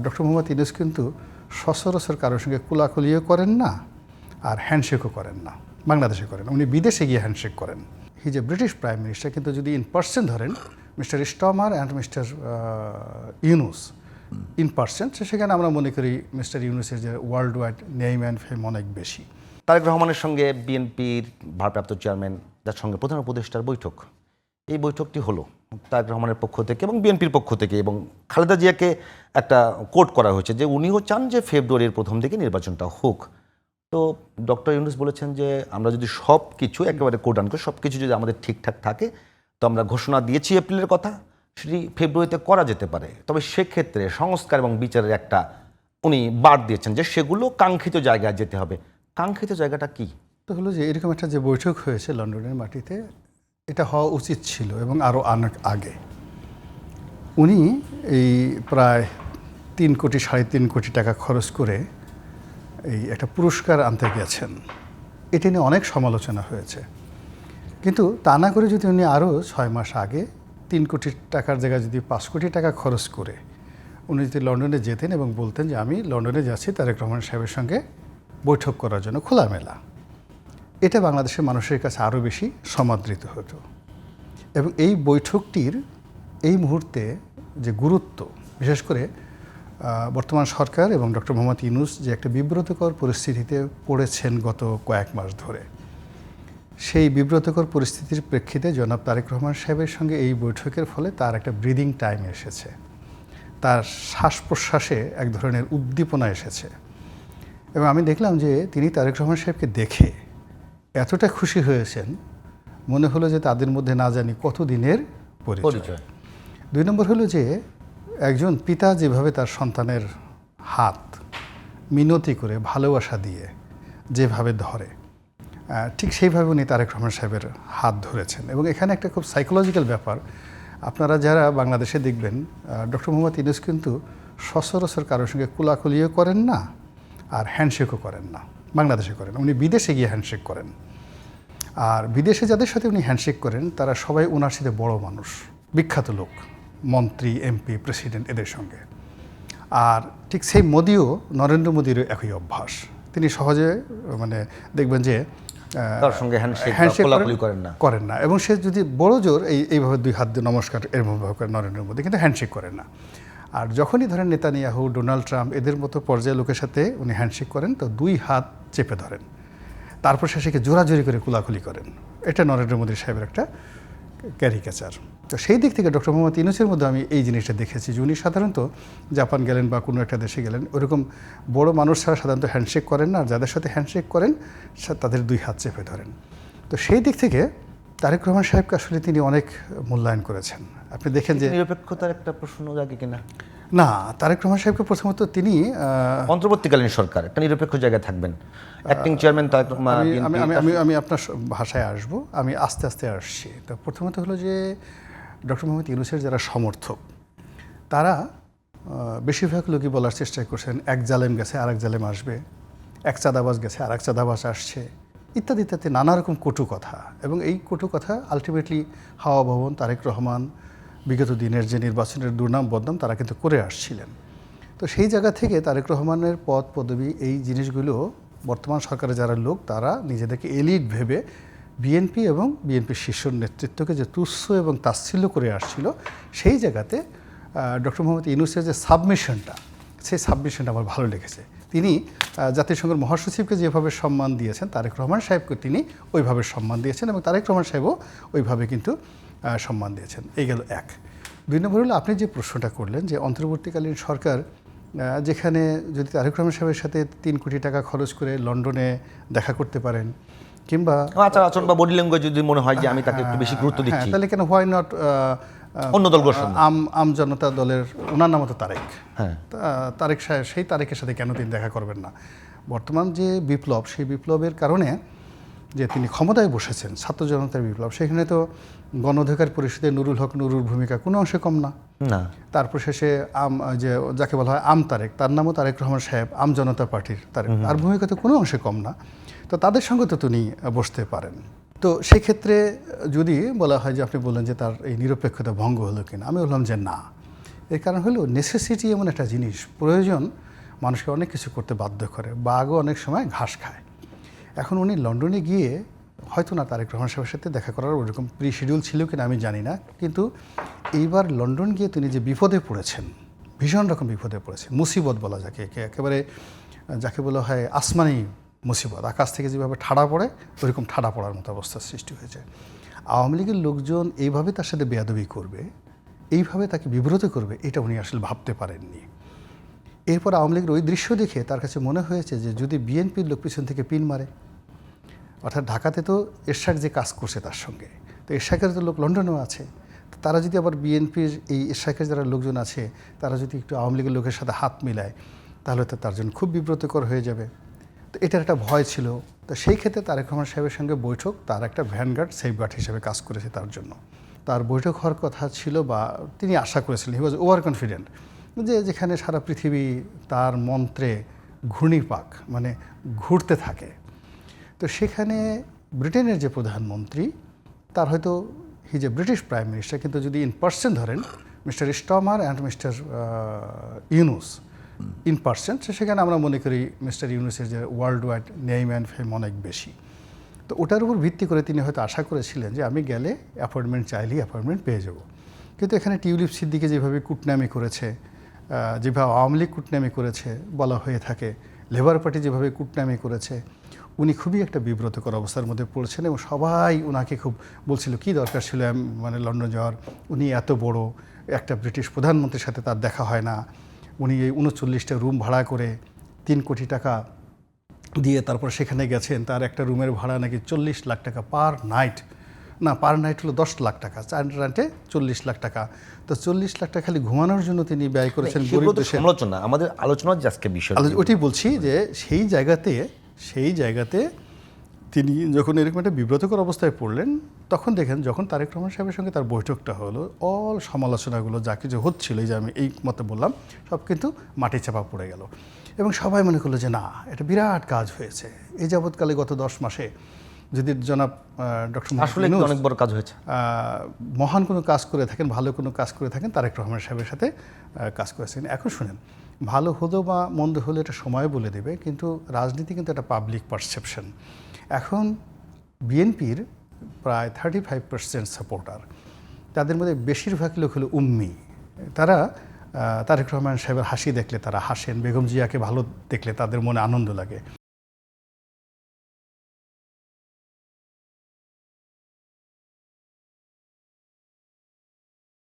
Doctor Mohammad Yunus কিন্তু সচরাচর কারোর সঙ্গে কোলাকুলিও করেন না আর হ্যান্ডশেকও করেন না, বাংলাদেশে করেন, উনি বিদেশে গিয়ে হ্যান্ডশেক করেন। হি যে ব্রিটিশ প্রাইম মিনিস্টার, কিন্তু যদি ইন পার্সন ধরেন mister Starmer and mister Yunus in person, সেখানে আমরা মনে করি মিস্টার ইউনূসের যে world wide name and fame অনেক বেশি। তারেক রহমানের সঙ্গে বিএনপির ভারপ্রাপ্ত চেয়ারম্যান যার সঙ্গে প্রধান উপদেষ্টার বৈঠক, এই বৈঠকটি হলো তারেক রহমানের পক্ষ থেকে এবং বিএনপির পক্ষ থেকে, এবং খালেদা জিয়াকে একটা কোট করা হয়েছে যে উনিও চান যে ফেব্রুয়ারির প্রথম দিকে নির্বাচনটা হোক। তো ডক্টর ইউনূস বলেছেন যে আমরা যদি সব কিছু একেবারে কোট আন করে সব কিছু যদি আমাদের ঠিকঠাক থাকে, তো আমরা ঘোষণা দিয়েছি এপ্রিলের কথা, সেটি ফেব্রুয়ারিতে করা যেতে পারে। তবে সেক্ষেত্রে সংস্কার এবং বিচারের একটা উনি বাদ দিয়েছেন যে সেগুলো কাঙ্ক্ষিত জায়গায় যেতে হবে। কাঙ্ক্ষিত জায়গাটা কি? তো হলো যে এরকম একটা যে বৈঠক হয়েছে লন্ডনের মাটিতে, এটা হওয়া উচিত ছিল এবং আরও অনেক আগে। উনি এই প্রায় 3 কোটি 3.5 কোটি টাকা খরচ করে এই একটা পুরস্কার আনতে গেছেন, এটা নিয়ে অনেক সমালোচনা হয়েছে। কিন্তু তা না করে যদি উনি আরও 6 মাস আগে 3 কোটি টাকার জায়গায় যদি 5 কোটি টাকা খরচ করে উনি যদি লন্ডনে যেতেন এবং বলতেন যে আমি লন্ডনে যাচ্ছি তারেক রহমান সাহেবের সঙ্গে বৈঠক করার জন্য খোলামেলা, এটা বাংলাদেশের মানুষের কাছে আরও বেশি সমাদৃত হতো। এবং এই বৈঠকটির এই মুহূর্তে যে গুরুত্ব, বিশেষ করে বর্তমান সরকার এবং ডক্টর মোহাম্মদ ইউনূস যে একটা বিব্রতকর পরিস্থিতিতে পড়েছেন গত কয়েক মাস ধরে, সেই বিব্রতকর পরিস্থিতির প্রেক্ষিতে জনাব তারেক রহমান সাহেবের সঙ্গে এই বৈঠকের ফলে তার একটা ব্রিদিং টাইম এসেছে, তার শ্বাস প্রশ্বাসে এক ধরনের উদ্দীপনা এসেছে। এবং আমি দেখলাম যে তিনি তারেক রহমান সাহেবকে দেখে এতটা খুশি হয়েছেন, মনে হলো যে তাদের মধ্যে না জানি কত দিনের পরিচয়। 2 নম্বর হলো যে একজন পিতা যেভাবে তার সন্তানের হাত মিনতি করে ভালোবাসা দিয়ে যেভাবে ধরে, ঠিক সেইভাবে উনি তারেক রহমান সাহেবের হাত ধরেছেন। এবং এখানে একটা খুব সাইকোলজিক্যাল ব্যাপার, আপনারা যারা বাংলাদেশে দেখবেন ডক্টর মোহাম্মদ ইউনূস কিন্তু সচরাচর কারোর সঙ্গে কোলাকুলিও করেন না আর হ্যান্ডশেকও করেন না, বাংলাদেশে করেন, উনি বিদেশে গিয়ে হ্যান্ডশেক করেন। আর বিদেশে যাদের সাথে উনি হ্যান্ডশেক করেন তারা সবাই ওনার সাথে বড় মানুষ, বিখ্যাত লোক, মন্ত্রী, এমপি, প্রেসিডেন্ট, এদের সঙ্গে। আর ঠিক সেই মোদিও, নরেন্দ্র মোদিরও একই অভ্যাস, তিনি সহজে মানে দেখবেন যে তার সঙ্গে হ্যান্ডশেক করেন না। এবং সে যদি বড় জোর এইভাবে 2 হাত দিয়ে নমস্কার এরভাবে করেন নরেন্দ্র মোদি, কিন্তু হ্যান্ডশেক করেন না। আর যখনই ধরেন নেতানিয়াহু, ডোনাল্ড ট্রাম্প এদের মতো পর্যায়ের লোকের সাথে উনি হ্যান্ডশেক করেন তো 2 হাত চেপে ধরেন, তারপর শেষে জোরাজোরি করে কুলাকুলি করেন। এটা নরেন্দ্র মোদী সাহেবের একটা ক্যারিকেচার। তো সেই দিক থেকে ডক্টর মোহাম্মদ ইউনূসের মধ্যে আমি এই জিনিসটা দেখেছি যে উনি সাধারণত জাপান গেলেন বা কোনো একটা দেশে গেলেন, ওরকম বড় মানুষ ছাড়া সাধারণত হ্যান্ডশেক করেন না, আর যাদের সাথে হ্যান্ডশেক করেন তাদের 2 হাত চেপে ধরেন। তো সেই দিক থেকে তারেক রহমান সাহেবকে আসলে তিনি অনেক মূল্যায়ন করেছেন। আপনি দেখেন যে নিরপেক্ষতার একটা প্রশ্ন জাগে কিনা? না, তারেক রহমান সাহেবকে প্রথমত তিনি অন্তর্বর্তীকালীন সরকার একটা নিরপেক্ষ জায়গায় থাকবেন, অ্যাক্টিং চেয়ারম্যান তারেক রহমান। আমি আপনার ভাষায় আসবো, আমি আস্তে আস্তে আসছি। তো প্রথমত হলো যে ডক্টর মোহাম্মদ ইউনূসের যারা সমর্থক, তারা বেশিরভাগ লোকই বলার চেষ্টা করছেন এক জালেম গেছে আর এক জালেম আসবে, এক চাঁদাবাজ গেছে আর এক চাঁদাবাজ আসছে, ইত্যাদি ইত্যাদি নানা রকম কটু কথা। এবং এই কটু কথা আলটিমেটলি হাওয়া ভবন, তারেক রহমান, বিগত দিনের যে নির্বাচনের দুর্নাম বদনাম তারা কিন্তু করে আসছিলেন। তো সেই জায়গা থেকে তারেক রহমানের পদ পদবি এই জিনিসগুলো বর্তমান সরকারের যারা লোক তারা নিজেদেরকে এলিট ভেবে বিএনপি এবং বিএনপির শীর্ষ নেতৃত্বকে যে তুচ্ছ এবং তাচ্ছিল্য করে আসছিল, সেই জায়গাতে ডক্টর মোহাম্মদ ইউনূসের যে সাবমিশনটা, সেই সাবমিশনটা আমার ভালো লেগেছে। তিনি জাতিসংঘের মহাসচিবকে যেভাবে সম্মান দিয়েছেন, তারেক রহমান সাহেবকে তিনি ওইভাবে সম্মান দিয়েছেন এবং তারেক রহমান সাহেবও ওইভাবে কিন্তু সম্মান দিয়েছেন। এই গেল 1। 2 নম্বর হলো আপনি যে প্রশ্নটা করলেন যে অন্তর্বর্তীকালীন সরকার যেখানে যদি তারেক রহমান সাহেবের সাথে 3 কোটি টাকা খরচ করে লন্ডনে দেখা করতে পারেন, কিংবা আচার আচরণ বা বডি ল্যাঙ্গুয়েজ যদি মনে হয় যে আমি তাকে একটু বেশি গুরুত্ব দিচ্ছি, তাহলে কেন হোয়াই নট অন্য দল আম জনতা দলের, ওনার নাম তো তারেক, তারেক সাহেব, সেই তারেকের সাথে কেন তিনি দেখা করবেন না? বর্তমান যে বিপ্লব, সেই বিপ্লবের কারণে যে তিনি ক্ষমতায় বসেছেন, ছাত্র জনতার বিপ্লব, সেখানে তো গণ অধিকার পরিষদে নুরুল হক নুরুর ভূমিকা কোনো অংশে কম না। তারপর শেষে যে যাকে বলা হয় আম তারেক, তার নামও তারেক রহমান সাহেব, আম জনতা পার্টির তারেক, তার ভূমিকা তো কোনো অংশে কম না। তো তাদের সঙ্গে তো তিনি বসতে পারেন। তো সেই ক্ষেত্রে যদি বলা হয় যে আপনি বললেন যে তার এই নিরপেক্ষতা ভঙ্গ হলো কিনা, আমি বললাম যে না, এর কারণ হলো নেসেসিটি এমন একটা জিনিস, প্রয়োজন মানুষকে অনেক কিছু করতে বাধ্য করে, বাঘও অনেক সময় ঘাস খায়। এখন উনি লন্ডনে গিয়ে হয়তো না তারেক রহমান সাহেবের সাথে দেখা করার ওরকম প্রি শিডিউল ছিল কিনা আমি জানি না, কিন্তু এইবার লন্ডন গিয়ে তিনি যে বিপদে পড়েছেন, ভীষণ রকম বিপদে পড়েছেন, মুসিবত বলা যাকে, একেবারে যাকে বলা হয় আসমানি মুসিবত, আকাশ থেকে যেভাবে ঠাড়া পড়ে ওইরকম ঠাড়া পড়ার মতো অবস্থার সৃষ্টি হয়েছে। আওয়ামী লীগের লোকজন এইভাবে তার সাথে বেয়াদবি করবে, এইভাবে তাকে বিব্রত করবে, এটা উনি আসলে ভাবতে পারেননি। এরপর আওয়ামী লীগের ওই দৃশ্য দেখে তার কাছে মনে হয়েছে যে যদি বিএনপির লোক পিছন থেকে পিন মারে, অর্থাৎ ঢাকাতে তো এরশাক যে কাজ করছে তার সঙ্গে, তো এরশাকের তো লোক লন্ডনেও আছে, তারা যদি আবার বিএনপির এই এরশাকের যারা লোকজন আছে তারা যদি একটু আওয়ামী লীগের লোকের সাথে হাত মিলায় তাহলে তো তার জন্য খুব বিব্রতকর হয়ে যাবে। তো এটার একটা ভয় ছিল। তো সেই ক্ষেত্রে তারেক রহমান সাহেবের সঙ্গে বৈঠক তার একটা ভ্যানগার্ড সেফগার্ড হিসেবে কাজ করেছে তার জন্য। তার বৈঠক হওয়ার কথা ছিল বা তিনি আশা করেছিলেন, হি ওয়াজ ওভার কনফিডেন্ট, যে যেখানে সারা পৃথিবী তার মন্ত্রে ঘূর্ণিপাক মানে ঘুরতে থাকে, তো সেখানে ব্রিটেনের যে প্রধানমন্ত্রী তার হয়তো his a British prime minister, কিন্তু যদি ইন পার্সন ধরেন mister Starmer and mister Yunus in person, সেখানে আমরা মনে করি মিস্টার ইউনুসের যে world wide name and fame অনেক বেশি। তো ওটার উপর ভিত্তি করে তিনি হয়তো আশা করেছিলেন যে আমি গেলে অ্যাপয়েন্টমেন্ট চাইলেই অ্যাপয়েন্টমেন্ট পেয়ে যাব। কিন্তু এখানে টিউলিপ সিদ্দিকে যেভাবে কুটনামি করেছে, যেভাবে আওয়ামী লীগ কুটনামি করেছে বলা হয়ে থাকে, লেবার পার্টি যেভাবে কুটনামি করেছে, উনি খুবই একটা বিব্রতকর অবস্থার মধ্যে পড়েছেন এবং সবাই ওনাকে খুব বলছিল কী দরকার ছিল মানে লন্ডন যাওয়ার, উনি এত বড় একটা ব্রিটিশ প্রধানমন্ত্রীর সাথে তার দেখা হয় না, উনি এই 39টা রুম ভাড়া করে 3 কোটি টাকা দিয়ে তারপর সেখানে গেছেন, তার একটা রুমের ভাড়া নাকি 40 লাখ টাকা পার নাইট, না পার নাইট হলো 10 লাখ টাকা, 4 রাতে 40 লাখ টাকা। তো 40 লাখ টাকা খালি ঘুমানোর জন্য তিনি ব্যয় করেছেন গরিব দেশের। সমালোচনা আমাদের আলোচনার যে আজকে বিষয়, ওটাই বলছি যে সেই জায়গাতে তিনি যখন এরকম একটা বিব্রতকর অবস্থায় পড়লেন, তখন দেখেন যখন তারেক রহমান সাহেবের সঙ্গে তার বৈঠকটা হলো, অল সমালোচনাগুলো যা কিছু হচ্ছিল, এই যে আমি এই মতে বললাম, সব কিন্তু মাটি চাপা পড়ে গেল এবং সবাই মনে করলো যে না, এটা বিরাট কাজ হয়েছে। এই যাবৎকালে গত 10 মাসে যদি জনাব ডক্টর আসলে অনেক বড় কাজ হয়েছে, মহান কোনো কাজ করে থাকেন, ভালো কোনো কাজ করে থাকেন, তারেক রহমান সাহেবের সাথে কাজ করেছেন। এখন শুনেন, ভালো হলো বা মন্দ হলো এটা সময় বলে দেবে, কিন্তু রাজনীতি কিন্তু একটা পাবলিক পারসেপশন। এখন বিএনপির প্রায় 35% সাপোর্টার, তাদের মধ্যে বেশিরভাগ লোক হলো উম্মি। তারা তারেক রহমান সাহেবের হাসি দেখলে তারা হাসেন, বেগম জিয়াকে ভালো দেখলে তাদের মনে আনন্দ লাগে।